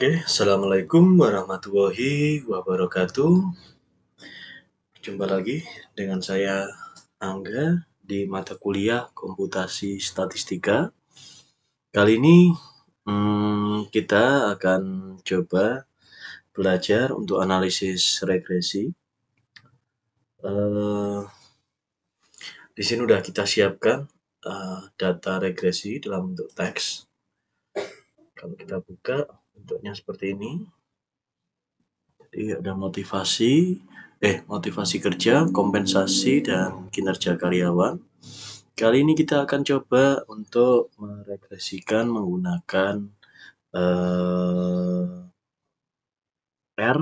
Oke, Assalamualaikum warahmatullahi wabarakatuh. Jumpa lagi dengan saya Angga di mata kuliah Komputasi Statistika. Kali ini kita akan coba belajar untuk analisis regresi. Di sini udah kita siapkan data regresi dalam bentuk teks. Kalau kita buka, bentuknya seperti ini. Jadi ada motivasi kerja, kompensasi, dan kinerja karyawan. Kali ini kita akan coba untuk meregresikan menggunakan R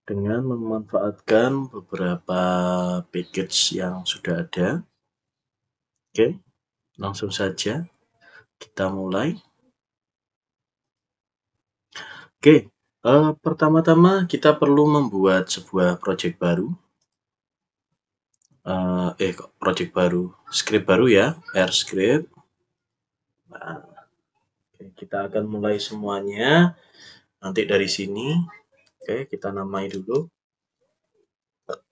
dengan memanfaatkan beberapa package yang sudah ada. Oke, langsung saja kita mulai. Oke, pertama-tama kita perlu membuat sebuah project baru. Script baru ya, R script. Nah, kita akan mulai semuanya nanti dari sini. Oke, kita namai dulu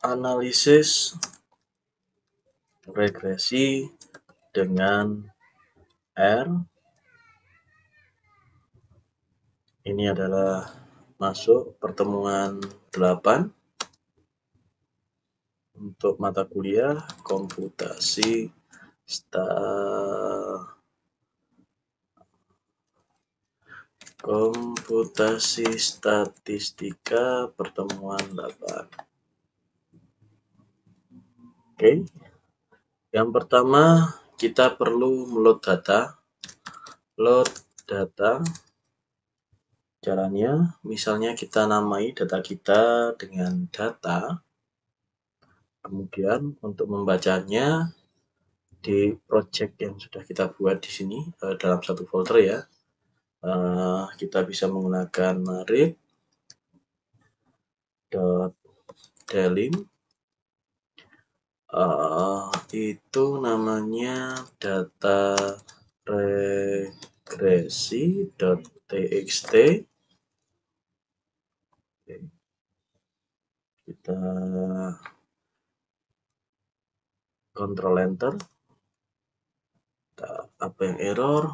analisis regresi dengan R. Ini adalah masuk pertemuan 8 untuk mata kuliah komputasi statistika pertemuan 8. Oke. Yang pertama kita perlu load data. Caranya misalnya kita namai data kita dengan data. Kemudian untuk membacanya di project yang sudah kita buat di sini dalam satu folder ya. Kita bisa menggunakan read.delym. Itu namanya data regresi.txt. Kita Ctrl Enter. Apa yang error?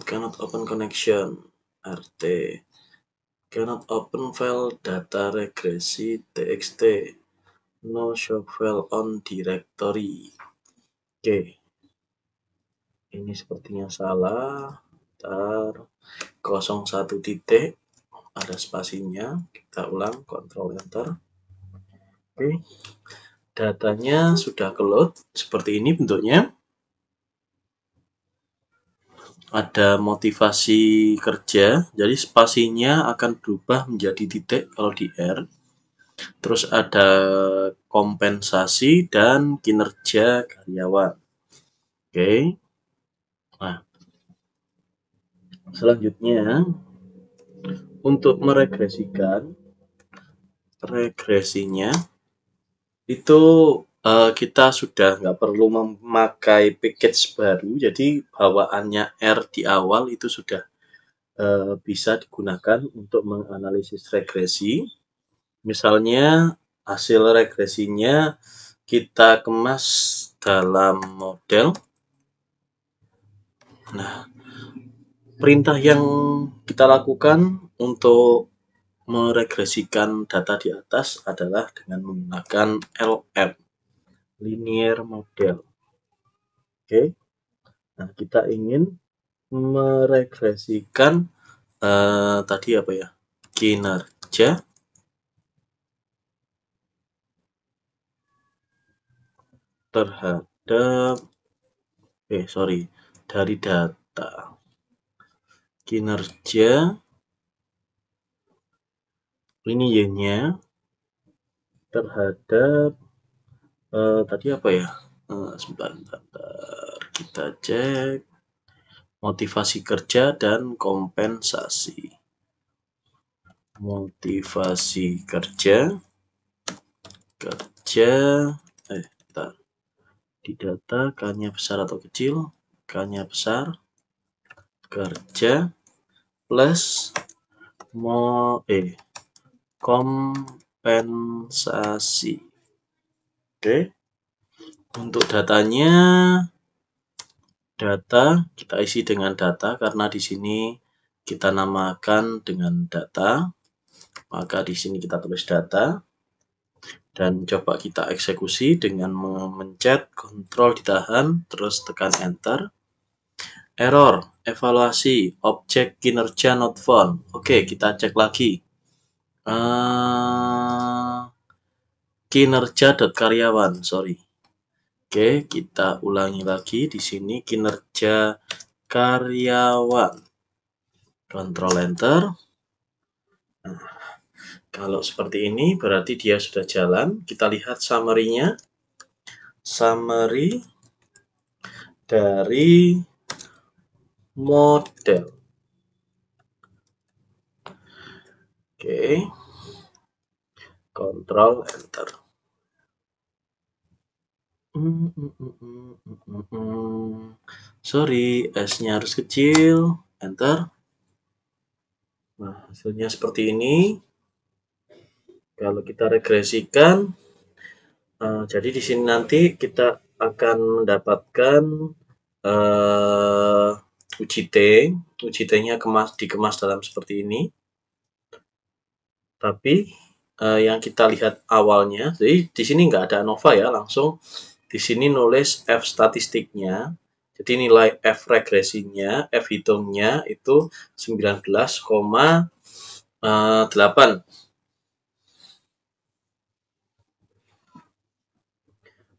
Cannot open connection. RT. Cannot open file data regresi txt. No show file on directory. Oke. Ini sepertinya salah. 01 titik. Ada spasinya. Kita ulang. Ctrl Enter. Oke. Datanya sudah keload. Seperti ini bentuknya. Ada motivasi kerja, jadi spasinya akan berubah menjadi titik kalau di R. Terus ada kompensasi dan kinerja karyawan. Oke. Nah, selanjutnya untuk meregresikan regresinya itu kita sudah nggak perlu memakai package baru, jadi bawaannya R di awal itu sudah bisa digunakan untuk menganalisis regresi. Misalnya hasil regresinya kita kemas dalam model. Nah, perintah yang kita lakukan untuk meregresikan data di atas adalah dengan menggunakan LM, linear model. Oke. Nah, kita ingin meregresikan tadi apa ya? Kinerja terhadap dari data kinerja ini Y-nya terhadap tadi apa ya? Sebentar, kita cek motivasi kerja dan kompensasi. Motivasi kerja di data K-nya besar atau kecil? K-nya besar. kerja plus kompensasi. Oke. Untuk datanya, data kita isi dengan data karena di sini kita namakan dengan data. Maka di sini kita tulis data. Dan coba kita eksekusi dengan memencet Ctrl ditahan, terus tekan Enter. Error, evaluasi, objek kinerja not found. Oke, kita cek lagi. Kinerja.karyawan, sorry. Oke, kita ulangi lagi di sini kinerja karyawan. Ctrl Enter. Nah, kalau seperti ini berarti dia sudah jalan. Kita lihat summary-nya. Summary dari model. Oke. Ctrl Enter. Sorry, S-nya harus kecil. Enter. Nah, hasilnya seperti ini. Kalau kita regresikan, jadi di sini nanti kita akan mendapatkan UJT. UJT-nya dikemas dalam seperti ini. Tapi yang kita lihat awalnya, jadi di sini nggak ada ANOVA ya, langsung di sini nulis F statistiknya. Jadi nilai F regresinya, F hitungnya itu 19,8.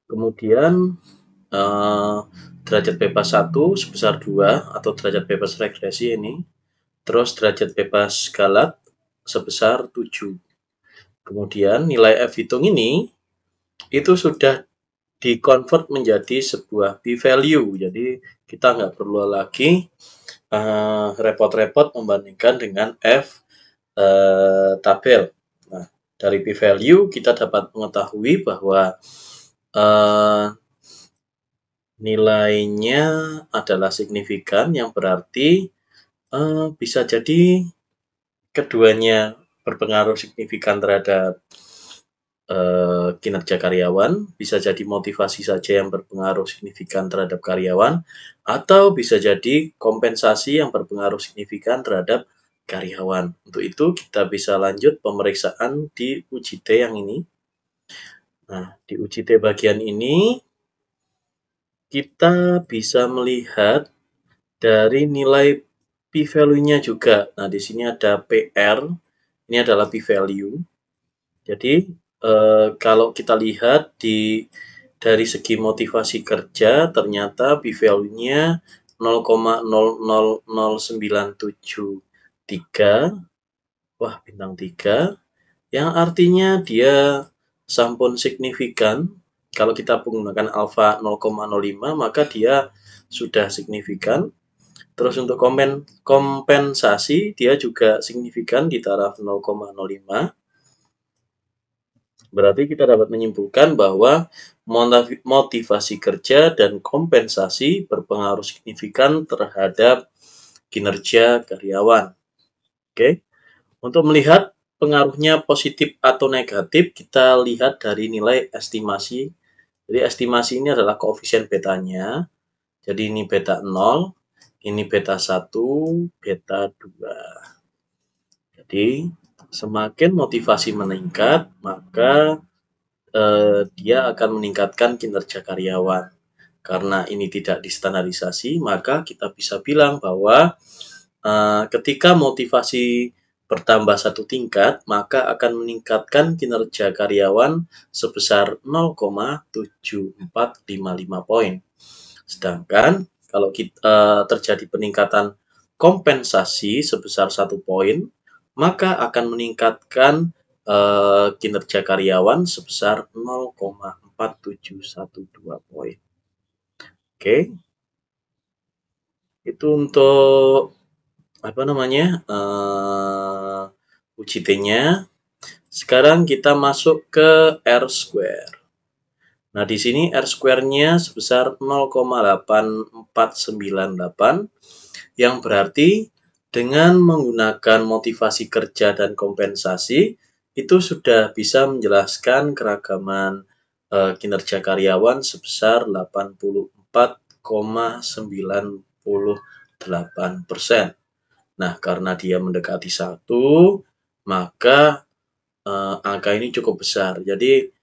Kemudian derajat bebas 1 sebesar 2 atau derajat bebas regresi ini. Terus derajat bebas galat sebesar 7. Kemudian nilai F hitung ini itu sudah di-convert menjadi sebuah p-value. Jadi kita nggak perlu lagi repot-repot membandingkan dengan F tabel. Nah, dari p-value kita dapat mengetahui bahwa nilainya adalah signifikan, yang berarti bisa jadi keduanya berpengaruh signifikan terhadap kinerja karyawan, bisa jadi motivasi saja yang berpengaruh signifikan terhadap karyawan, atau bisa jadi kompensasi yang berpengaruh signifikan terhadap karyawan. Untuk itu kita bisa lanjut pemeriksaan di UJT yang ini. Nah, di UJT bagian ini kita bisa melihat dari nilai p-value-nya juga. Nah, di sini ada PR, ini adalah p-value. Jadi kalau kita lihat dari segi motivasi kerja, ternyata p-value-nya 0,000973. Wah, bintang 3. Yang artinya dia sampun signifikan. Kalau kita menggunakan alfa 0,05, maka dia sudah signifikan. Terus untuk kompensasi, dia juga signifikan di taraf 0,05. Berarti kita dapat menyimpulkan bahwa motivasi kerja dan kompensasi berpengaruh signifikan terhadap kinerja karyawan. Oke. Untuk melihat pengaruhnya positif atau negatif, kita lihat dari nilai estimasi. Jadi estimasi ini adalah koefisien betanya. Jadi ini beta 0, ini beta 1, beta 2. Jadi semakin motivasi meningkat, maka dia akan meningkatkan kinerja karyawan. Karena ini tidak distandarisasi, maka kita bisa bilang bahwa ketika motivasi bertambah 1 tingkat, maka akan meningkatkan kinerja karyawan sebesar 0,7455 poin. Sedangkan kalau terjadi peningkatan kompensasi sebesar 1 poin, maka akan meningkatkan kinerja karyawan sebesar 0,4712 poin. Oke. Itu untuk UJT-nya. Sekarang kita masuk ke R-square. Nah, di sini R-square-nya sebesar 0,8498. yang berarti dengan menggunakan motivasi kerja dan kompensasi itu sudah bisa menjelaskan keragaman kinerja karyawan sebesar 84,98%. Nah, karena dia mendekati 1, maka angka ini cukup besar. Jadi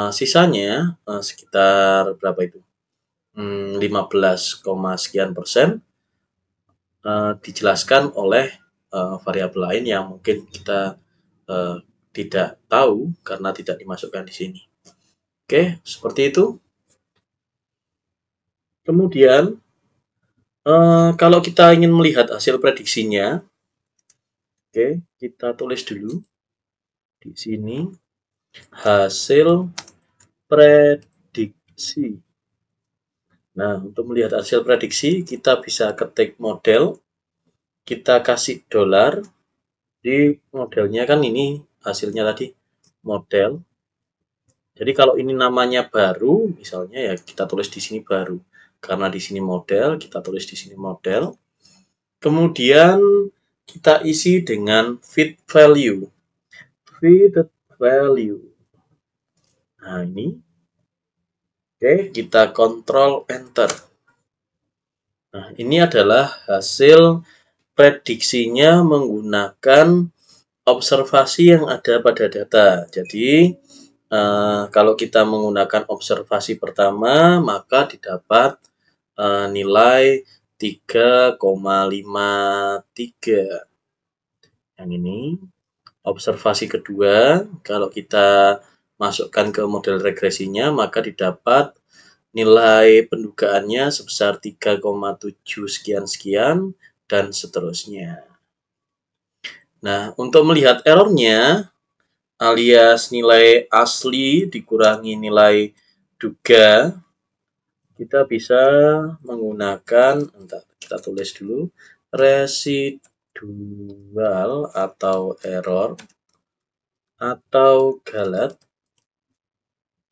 sisanya sekitar berapa itu? 15, sekian persen dijelaskan oleh variabel lain yang mungkin kita tidak tahu karena tidak dimasukkan di sini. Oke, seperti itu. Kemudian kalau kita ingin melihat hasil prediksinya, oke, kita tulis dulu di sini hasil prediksi. Nah, untuk melihat hasil prediksi, kita bisa ketik model, kita kasih dolar, di modelnya kan ini hasilnya tadi model. Jadi kalau ini namanya baru, misalnya ya kita tulis di sini baru. Karena di sini model, kita tulis di sini model. Kemudian kita isi dengan feed value. Feed value. Nah, ini. Oke, kita kontrol enter. Nah, ini adalah hasil prediksinya menggunakan observasi yang ada pada data. Jadi, kalau kita menggunakan observasi pertama, maka didapat nilai 3,53. Yang ini. Observasi kedua, kalau kita masukkan ke model regresinya, maka didapat nilai pendugaannya sebesar 3,7 sekian-sekian, dan seterusnya. Nah, untuk melihat errornya, alias nilai asli dikurangi nilai duga, kita bisa menggunakan, kita tulis dulu, residual atau error, atau galat.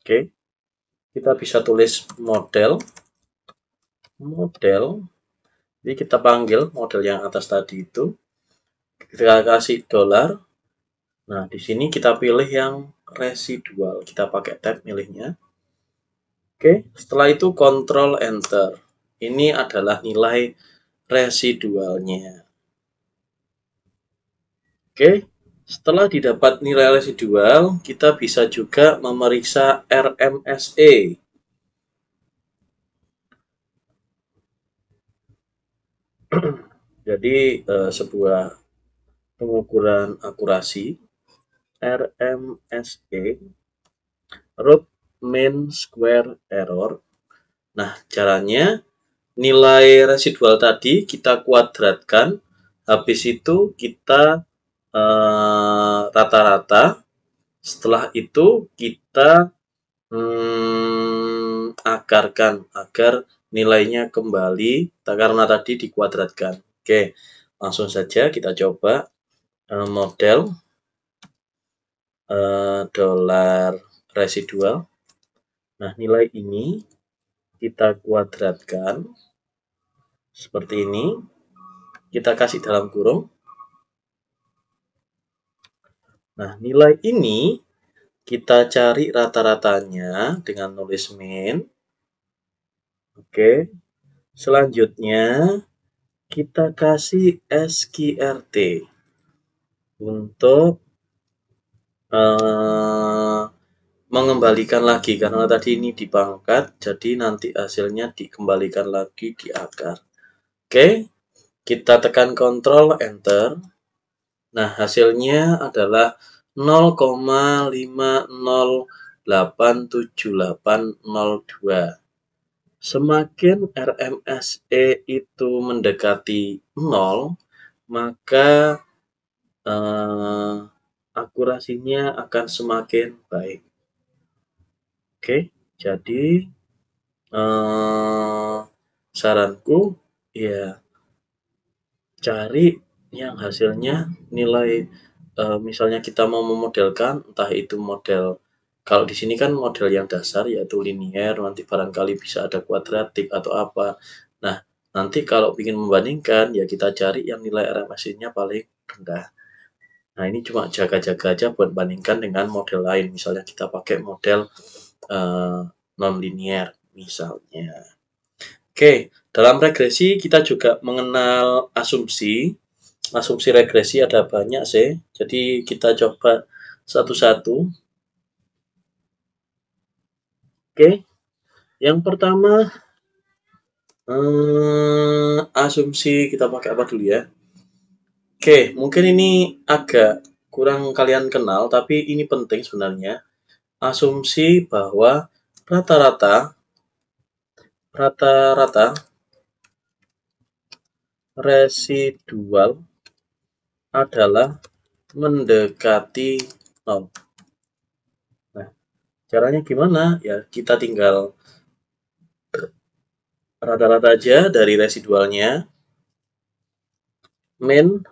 Oke, kita bisa tulis model, jadi kita panggil model yang atas tadi itu, kita kasih dolar. Nah, di sini kita pilih yang residual, kita pakai tab milihnya. Oke, setelah itu Ctrl Enter. Ini adalah nilai residualnya. Oke, setelah didapat nilai residual, kita bisa juga memeriksa RMSE. Jadi sebuah pengukuran akurasi RMSE, root mean square error. Nah, caranya nilai residual tadi kita kuadratkan, habis itu kita rata-rata, setelah itu kita akarkan agar nilainya kembali karena tadi dikuadratkan. Oke, langsung saja kita coba model dolar residual. Nah, nilai ini kita kuadratkan seperti ini. Kita kasih dalam kurung. Nah, nilai ini kita cari rata-ratanya dengan nulis min. Oke. Selanjutnya kita kasih SQRT untuk mengembalikan lagi karena tadi ini dipangkat, jadi nanti hasilnya dikembalikan lagi di akar. Oke, kita tekan Ctrl Enter. Nah, hasilnya adalah 0,50878802. Semakin RMSE itu mendekati 0, maka akurasinya akan semakin baik. Oke, jadi saranku ya cari yang hasilnya nilai misalnya kita mau memodelkan, entah itu model, kalau di sini kan model yang dasar yaitu linier, nanti barangkali bisa ada kuadratik atau apa. Nah, Nanti kalau ingin membandingkan, ya kita cari yang nilai RMSI-nya paling rendah. Nah, ini cuma jaga-jaga aja buat bandingkan dengan model lain. Misalnya kita pakai model non-linear misalnya. Oke, dalam regresi kita juga mengenal asumsi. Asumsi regresi ada banyak sih. Jadi kita coba satu-satu. Oke, yang pertama asumsi kita pakai apa dulu ya? Oke, mungkin ini agak kurang kalian kenal, tapi ini penting sebenarnya. Asumsi bahwa rata-rata residual adalah mendekati 0. Nah, caranya gimana? Ya, kita tinggal rata-rata aja dari residualnya. Min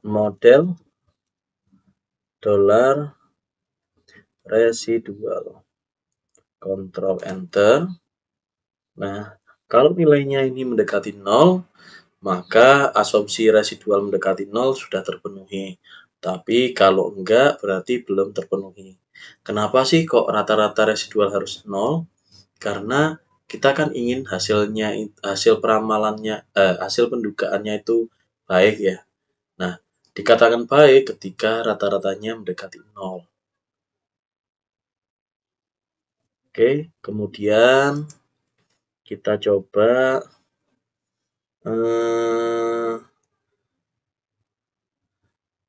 model dolar residual. Kontrol Enter. Nah, kalau nilainya ini mendekati 0, maka asumsi residual mendekati 0 sudah terpenuhi. Tapi kalau enggak, berarti belum terpenuhi. Kenapa sih kok rata-rata residual harus 0? Karena kita kan ingin hasil peramalannya, hasil pendugaannya itu baik ya. Nah, dikatakan baik ketika rata-ratanya mendekati 0. Oke, kemudian kita coba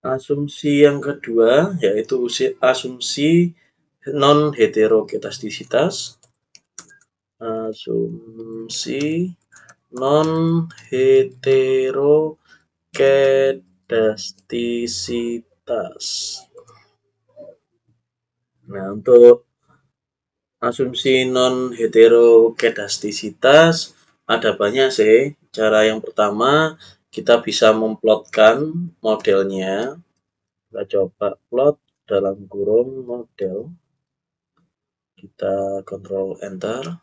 asumsi yang kedua, yaitu asumsi non-heterogedastisitas. Asumsi non-heterogedastisitas. Nah, untuk asumsi non-heterogedastisitas ada banyak sih. Cara yang pertama, kita bisa memplotkan modelnya. Kita coba plot dalam kurung model. Kita Ctrl Enter.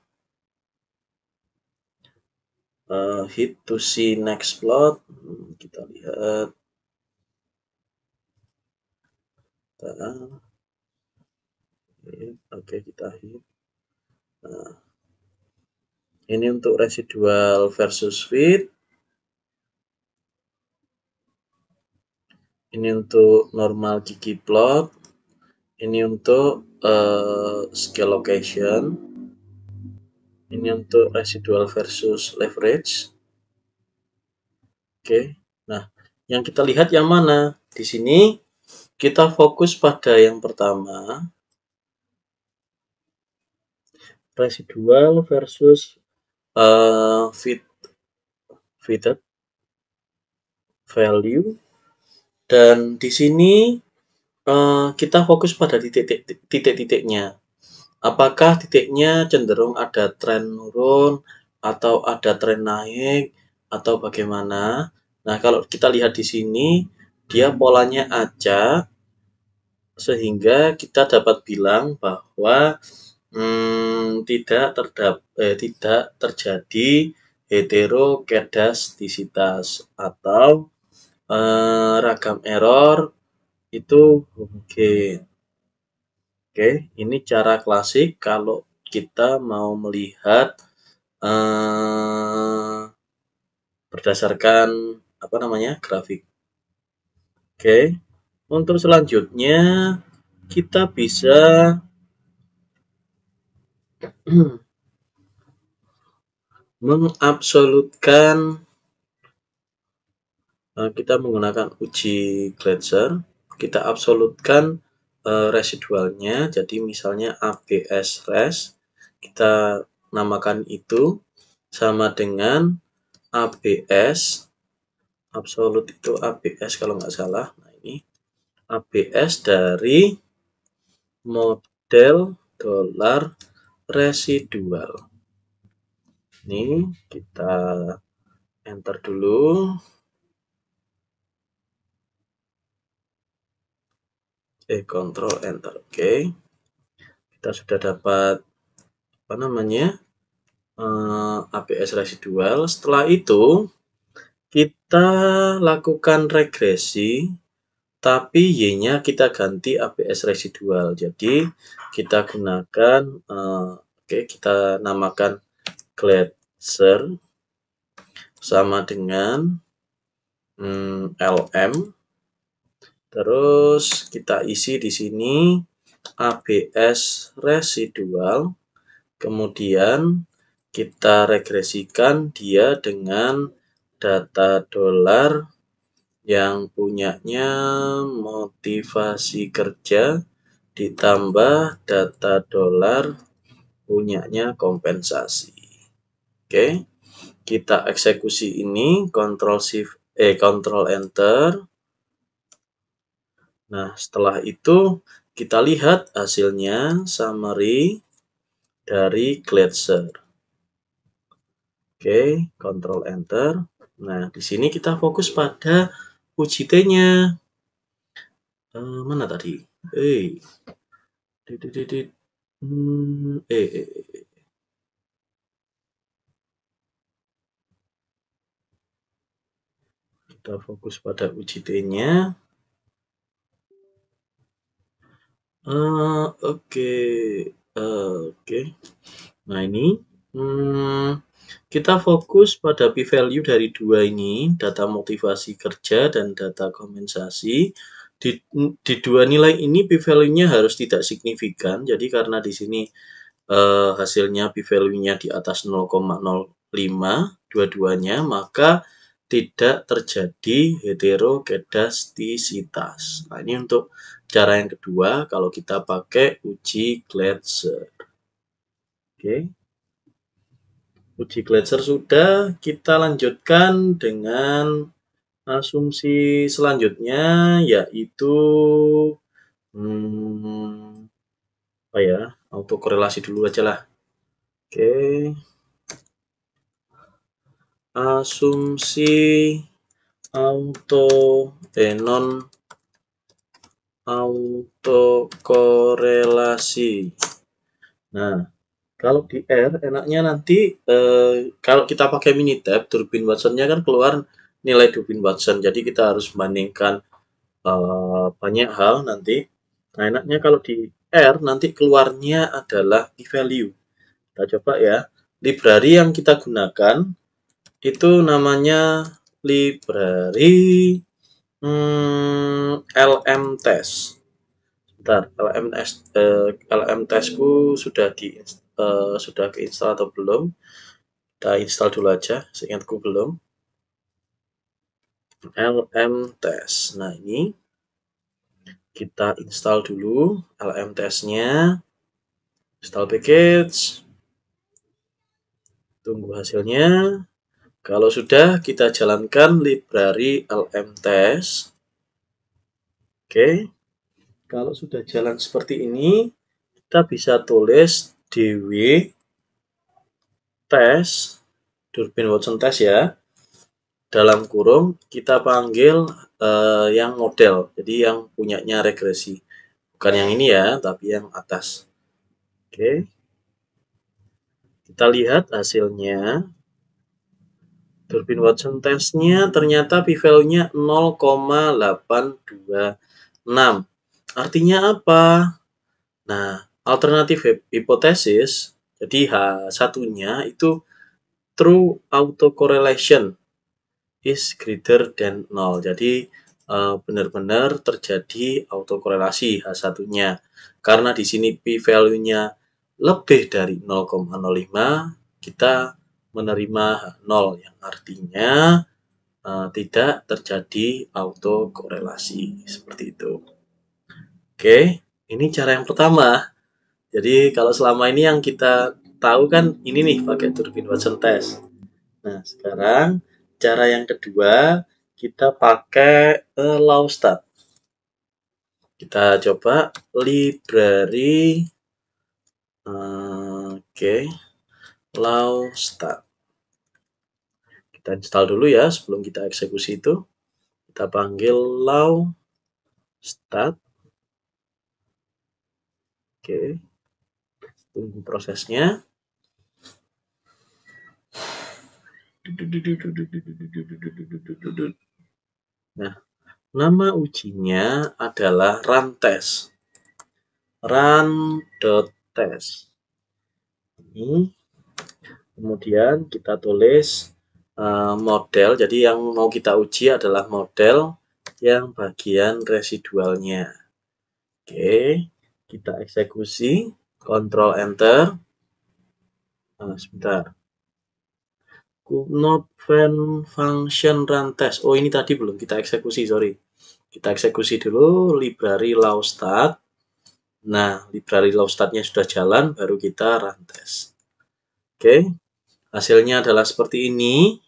Hit to see next plot. Kita lihat. Oke, kita hit. Nah, ini untuk residual versus fit. Ini untuk normal gigi plot. Ini untuk scale location. Ini untuk residual versus leverage. Oke. Nah, yang kita lihat yang mana? Di sini kita fokus pada yang pertama. Residual versus fitted value. Dan di sini kita fokus pada titik-titiknya. Apakah titiknya cenderung ada tren turun atau ada tren naik atau bagaimana? Nah, kalau kita lihat di sini, dia polanya acak, sehingga kita dapat bilang bahwa tidak terjadi heterogedastisitas atau ragam error itu mungkin. Oke, ini cara klasik kalau kita mau melihat berdasarkan grafik. Oke, untuk selanjutnya kita bisa mengabsolutkan. Kita menggunakan uji Glatzer. Kita absolutkan residualnya. Jadi misalnya ABS res, kita namakan itu sama dengan ABS. Absolut itu ABS kalau nggak salah. Nah, ini ABS dari model dolar residual. Ini kita enter dulu. Ctrl Enter. Oke. Kita sudah dapat APS residual. Setelah itu kita lakukan regresi, tapi Y-nya kita ganti APS residual. Jadi kita gunakan, kita namakan Gletser sama dengan LM. Terus kita isi di sini ABS residual. Kemudian kita regresikan dia dengan data dolar yang punyanya motivasi kerja ditambah data dolar punyanya kompensasi. Oke, kita eksekusi ini, Ctrl Enter. Nah, setelah itu kita lihat hasilnya summary dari Gletser. Oke, Ctrl Enter. Nah, di sini kita fokus pada uji T-nya. Mana tadi? Kita fokus pada uji T-nya. Oke. Nah, ini kita fokus pada p-value dari dua ini, data motivasi kerja dan data kompensasi. Di dua nilai ini p-value-nya harus tidak signifikan. Jadi karena di sini hasilnya p-value-nya di atas 0,05 dua-duanya, maka tidak terjadi heterokedastisitas. Nah, ini untuk cara yang kedua kalau kita pakai uji Gletser. Oke. Uji Gletser sudah, kita lanjutkan dengan asumsi selanjutnya, yaitu autokorelasi dulu aja lah. Oke. Asumsi non autokorelasi. Nah, kalau di R enaknya nanti kalau kita pakai Minitab, Durbin Watson-nya kan keluar nilai Durbin Watson. Jadi kita harus membandingkan banyak hal nanti. Nah, enaknya kalau di R nanti keluarnya adalah p-value. Kita coba ya. Library yang kita gunakan itu namanya library LM test. Bentar, LM testku sudah keinstall atau belum? Kita install dulu aja, seingatku belum. LM test. Nah, ini kita install dulu LM testnya. Install package. Tunggu hasilnya. Kalau sudah, kita jalankan library LM test. Oke. Kalau sudah jalan seperti ini, kita bisa tulis dw test, Durbin Watson test ya. Dalam kurung kita panggil yang model, jadi yang punyanya regresi. Bukan yang ini ya, tapi yang atas. Oke. Kita lihat hasilnya. Durbin Watson testnya ternyata p-value-nya 0,826. Artinya apa? Nah, alternatif hipotesis, jadi H1-nya itu true autocorrelation is greater than 0. Jadi benar-benar terjadi autokorelasi H1-nya. Karena di sini p-value-nya lebih dari 0,05, kita menerima H0 yang artinya tidak terjadi autokorelasi seperti itu. Oke, ini cara yang pertama. Jadi kalau selama ini yang kita tahu kan ini nih pakai Durbin Watson test. Nah, sekarang cara yang kedua kita pakai Lawstat. Kita coba library Lawstat. Kita install dulu ya sebelum kita eksekusi itu. Kita panggil Lawstat. Oke. Tunggu prosesnya. Nah, nama ujinya adalah run-test. Run.test. Ini kemudian kita tulis model. Jadi yang mau kita uji adalah model yang bagian residualnya. Oke, kita eksekusi, Ctrl Enter. Nah, sebentar. Not function run test. Oh, ini tadi belum kita eksekusi, sorry. Kita eksekusi dulu library lawstat. Nah, library lawstatnya sudah jalan, baru kita run test. Oke, hasilnya adalah seperti ini.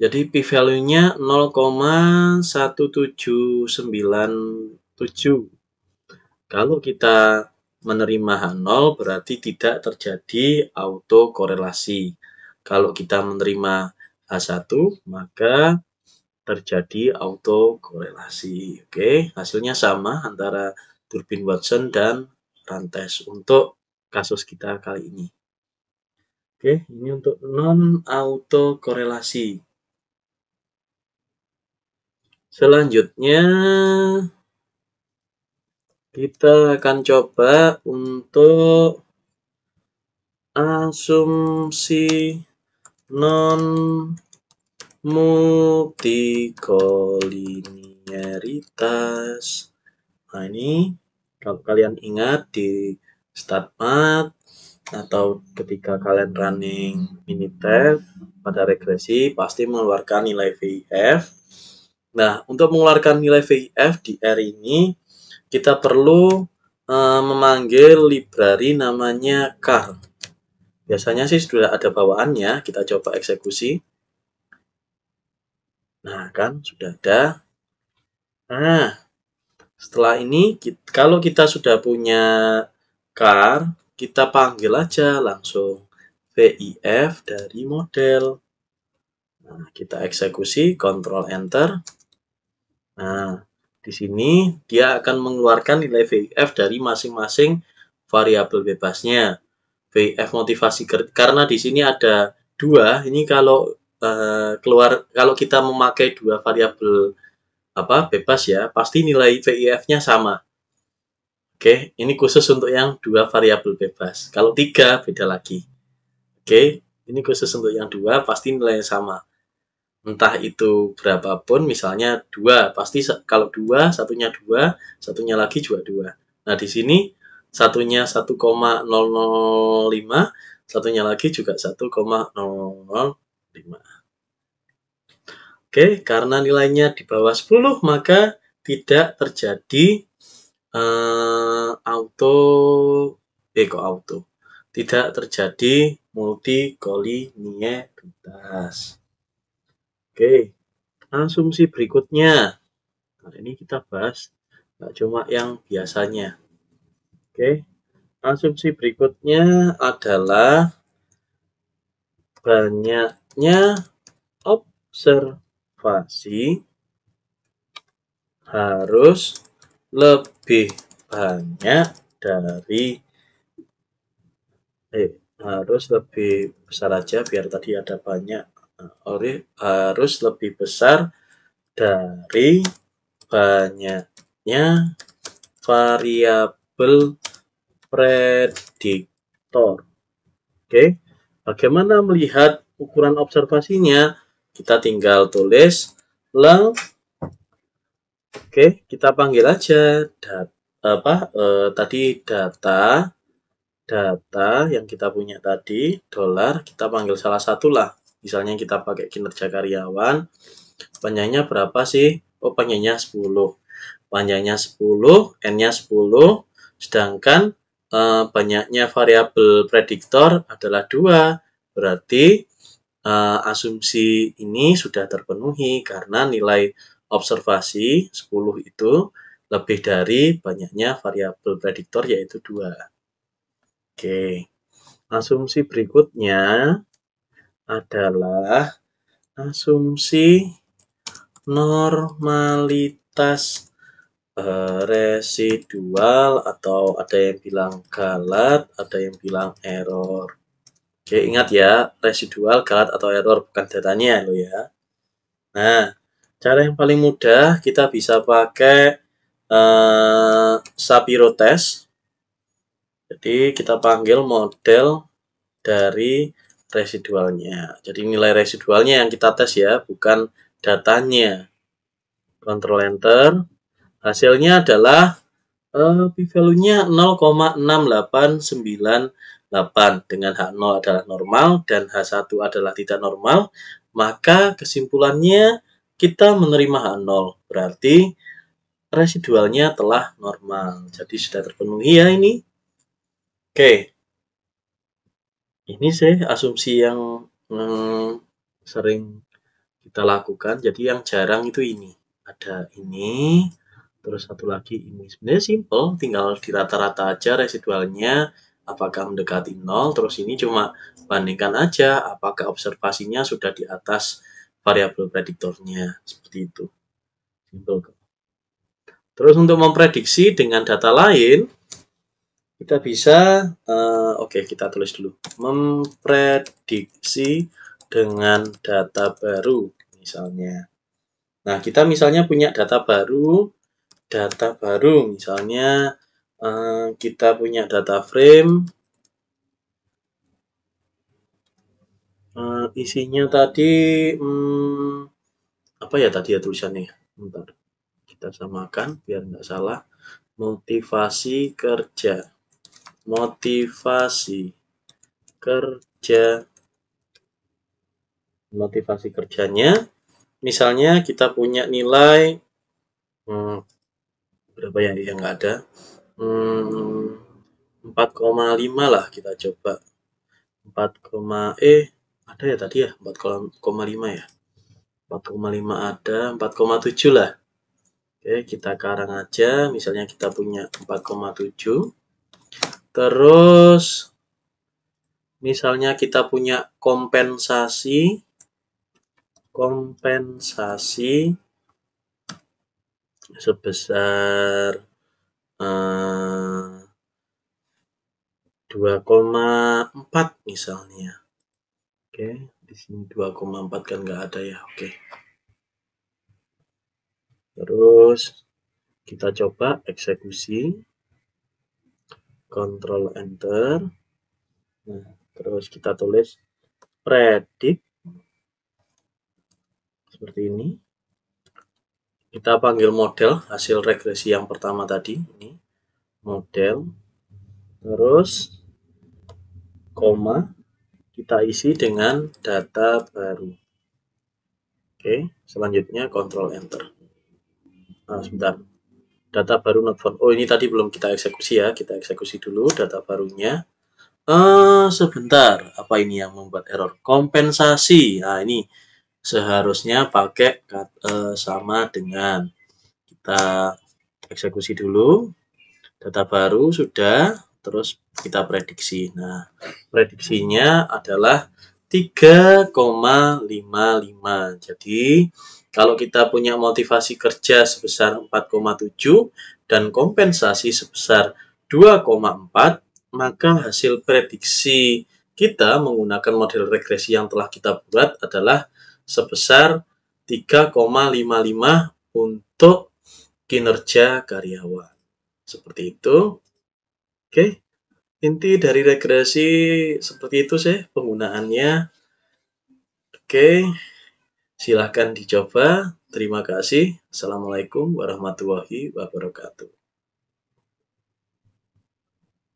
Jadi p-value-nya 0,1797. Kalau kita menerima H0 berarti tidak terjadi autokorelasi. Kalau kita menerima H1 maka terjadi autokorelasi. Oke, hasilnya sama antara Durbin Watson dan run-test untuk kasus kita kali ini. Oke, ini untuk non autokorelasi. Selanjutnya kita akan coba untuk asumsi non multikoliniaritas. Nah, ini kalau kalian ingat di StatMat atau ketika kalian running Minitab pada regresi pasti mengeluarkan nilai VIF. Nah, untuk mengeluarkan nilai VIF di R ini kita perlu memanggil library namanya car. Biasanya sih sudah ada bawaannya, kita coba eksekusi. Nah, kan sudah ada. Nah, setelah ini kalau kita sudah punya car, kita panggil aja langsung VIF dari model. Nah, kita eksekusi, Ctrl Enter. Nah, di sini dia akan mengeluarkan nilai VIF dari masing-masing variabel bebasnya. VIF motivasi karena di sini ada dua. Ini kalau kalau kita memakai dua variabel bebas ya, pasti nilai VIF-nya sama. Oke, ini khusus untuk yang dua variabel bebas. Kalau tiga beda lagi. Oke, ini khusus untuk yang dua pasti nilainya sama. Entah itu berapapun, misalnya 2, pasti kalau 2, satunya 2, satunya lagi juga 2. Nah, di sini satunya 1,005, satunya lagi juga 1,005. Oke, karena nilainya di bawah 10, maka tidak terjadi tidak terjadi multikoliniaritas. Oke, asumsi berikutnya. Nah, ini kita bahas nggak cuma yang biasanya. Oke, asumsi berikutnya adalah banyaknya observasi harus lebih banyak dari harus lebih besar aja biar tadi ada banyak. Harus lebih besar dari banyaknya variabel prediktor. Oke, bagaimana melihat ukuran observasinya? Kita tinggal tulis leng. Oke, kita panggil aja tadi data yang kita punya tadi $, kita panggil salah satu lah. Misalnya kita pakai kinerja karyawan, panjangnya berapa sih? Oh, panjangnya 10. Panjangnya 10, N-nya 10, sedangkan banyaknya variabel prediktor adalah 2. Berarti asumsi ini sudah terpenuhi karena nilai observasi 10 itu lebih dari banyaknya variabel prediktor yaitu 2. Oke, asumsi berikutnya adalah asumsi normalitas residual atau ada yang bilang galat, ada yang bilang error. Oke, ingat ya, residual, galat, atau error, bukan datanya lo ya. Nah, cara yang paling mudah kita bisa pakai Shapiro test. Jadi kita panggil model dari residualnya. Jadi nilai residualnya yang kita tes ya, bukan datanya. Ctrl Enter. Hasilnya adalah p-value-nya 0,6898 dengan H0 adalah normal dan H1 adalah tidak normal, maka kesimpulannya kita menerima H0, berarti residualnya telah normal. Jadi sudah terpenuhi ya ini. Oke, ini sih asumsi yang sering kita lakukan. Jadi yang jarang itu ini. Ada ini, terus satu lagi ini. Sebenarnya simple, tinggal di rata-rata aja residualnya apakah mendekati 0, terus ini cuma bandingkan aja apakah observasinya sudah di atas variabel prediktornya. Seperti itu. Simple. Terus untuk memprediksi dengan data lain, kita bisa, oke, kita tulis dulu. Memprediksi dengan data baru, misalnya. Nah, kita misalnya punya data baru, misalnya kita punya data frame, isinya tadi, apa ya tadi ya tulisannya? Bentar, kita samakan biar nggak salah. Motivasi kerja. Motivasi kerjanya, misalnya kita punya nilai berapa ya yang nggak ada, 4,5 lah, kita coba 4, ada ya tadi ya 4,5 ya, 4,5 ada, 4,7 lah. Oke, kita karang aja, misalnya kita punya 4,7, terus misalnya kita punya kompensasi sebesar 2,4 misalnya. Oke, di sini 2,4 kan nggak ada ya. Oke. Terus kita coba eksekusi. Ctrl Enter. Nah, terus kita tulis predict seperti ini. Kita panggil model hasil regresi yang pertama tadi, ini model, terus koma, kita isi dengan data baru. Oke, selanjutnya Ctrl Enter. Nah, sebentar, data baru not found. Oh, ini tadi belum kita eksekusi ya, kita eksekusi dulu data barunya. Sebentar, apa ini yang membuat error? Kompensasi. Nah, ini seharusnya pakai sama dengan, kita eksekusi dulu, data baru sudah, terus kita prediksi. Nah, prediksinya adalah 3,55. Jadi kalau kita punya motivasi kerja sebesar 4,7 dan kompensasi sebesar 2,4, maka hasil prediksi kita menggunakan model regresi yang telah kita buat adalah sebesar 3,55 untuk kinerja karyawan. Seperti itu. Oke, inti dari regresi seperti itu sih penggunaannya. Oke, silahkan dicoba. Terima kasih. Assalamualaikum warahmatullahi wabarakatuh.